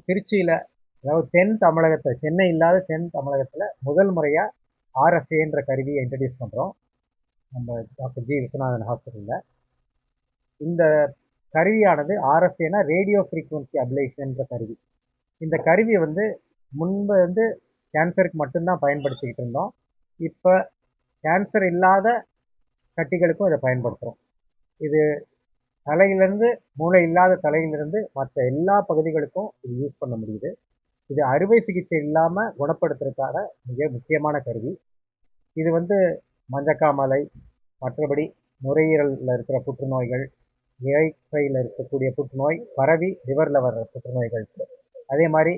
திருச்சியில், அதாவது தென் தமிழகத்தில், சென்னை இல்லாத தென் தமிழகத்தில் முதல் முறையாக ஆர்எஃப்ஏன்ற கருவியை இன்ட்ரடியூஸ் பண்ணுறோம் நம்ம டாக்டர் ஜி விஸ்வநாதன் ஹாஸ்பிட்டலில். இந்த கருவியானது ஆர்எஃப்ஏனா ரேடியோ ஃப்ரீக்வன்சி அப்ளேஷன்ற கருவி. இந்த கருவியை முன்பு கேன்சருக்கு மட்டும்தான் பயன்படுத்திக்கிட்டு இருந்தோம். இப்போ கேன்சர் இல்லாத கட்டிகளுக்கும் இதை பயன்படுத்துகிறோம். இது தலையிலிருந்து, மூளை இல்லாத தலையிலிருந்து மற்ற எல்லா பகுதிகளுக்கும் இது யூஸ் பண்ண முடியுது. இது அறுவை சிகிச்சை இல்லாமல் குணப்படுத்துறதுக்காக மிக முக்கியமான கருவி. இது மஞ்சக்காமலை, மற்றபடி நுரையீரலில் இருக்கிற புற்றுநோய்கள், இறைப்பையில் இருக்கக்கூடிய புற்றுநோய், பரவி லிவரில் வர்ற புற்றுநோய்கள், அதே மாதிரி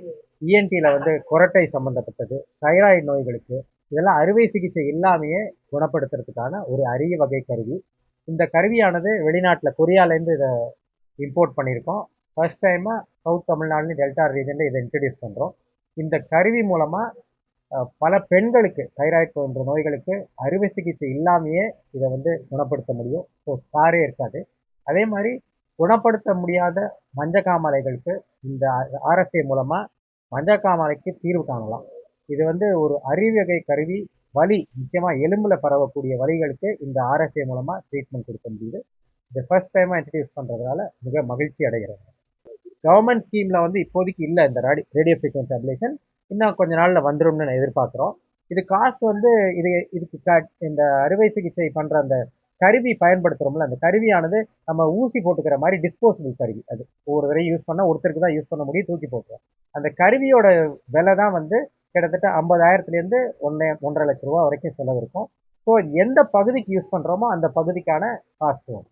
இஎன்டியில் குரட்டை சம்மந்தப்பட்டது, தைராய்டு நோய்களுக்கு, இதெல்லாம் அறுவை சிகிச்சை இல்லாமையே குணப்படுத்துறதுக்கான ஒரு அரிய வகை கருவி. இந்த கருவியானது வெளிநாட்டில் கொரியாலேருந்து இதை இம்போர்ட் பண்ணியிருக்கோம். ஃபர்ஸ்ட் டைமாக சவுத் தமிழ்நாடு டெல்டா ரீஜனில் இதை இன்ட்ரடியூஸ் பண்ணுறோம். இந்த கருவி மூலமாக பல பெண்களுக்கு தைராய்டு போன்ற நோய்களுக்கு அறுவை சிகிச்சை இல்லாமையே இதை குணப்படுத்த முடியும். ஸோ ஸ்காரே இருக்காது. அதே மாதிரி குணப்படுத்த முடியாத மஞ்சக்காமலைகளுக்கு இந்த ஆர்எஃப்ஏ மூலமாக மஞ்சக்காமலைக்கு தீர்வு காணலாம். இது ஒரு அரியவகை கருவி. வலி, முக்கியமாக எலும்பில் பரவக்கூடிய வலிகளுக்கு இந்த ஆர்எஃப்ஏ மூலமாக ட்ரீட்மெண்ட் கொடுக்க முடியுது. இது ஃபர்ஸ்ட் டைமாக இன்ட்ரடியூஸ் பண்ணுறதுனால மிக மகிழ்ச்சி அடைகிறேன். கவர்மெண்ட் ஸ்கீமில் இப்போதைக்கு இல்லை இந்த ரேடியோ ஃப்ரீக்வன்சி அப்ளேஷன். இன்னும் கொஞ்ச நாளில் வந்துடும்னு நான் எதிர்பார்க்குறோம். இது காஸ்ட் இதுக்கு இந்த அறுவை சிகிச்சை பண்ணுற அந்த கருவி பயன்படுத்துகிறோம்ல, அந்த கருவியானது நம்ம ஊசி போட்டுக்கிற மாதிரி டிஸ்போசபிள் கருவி. அது ஒவ்வொரு தடவையும் யூஸ் பண்ணால் ஒருத்தருக்கு தான் யூஸ் பண்ண முடியும், தூக்கி போட்டுருவோம். அந்த கருவியோட விலை தான் கிட்டத்தட்ட 50,000லேருந்து 1.5 லட்ச ரூபா வரைக்கும் செலவு இருக்கும். ஸோ எந்த பகுதிக்கு யூஸ் பண்ணுறோமோ அந்த பகுதிக்கான காஸ்ட் வரும்.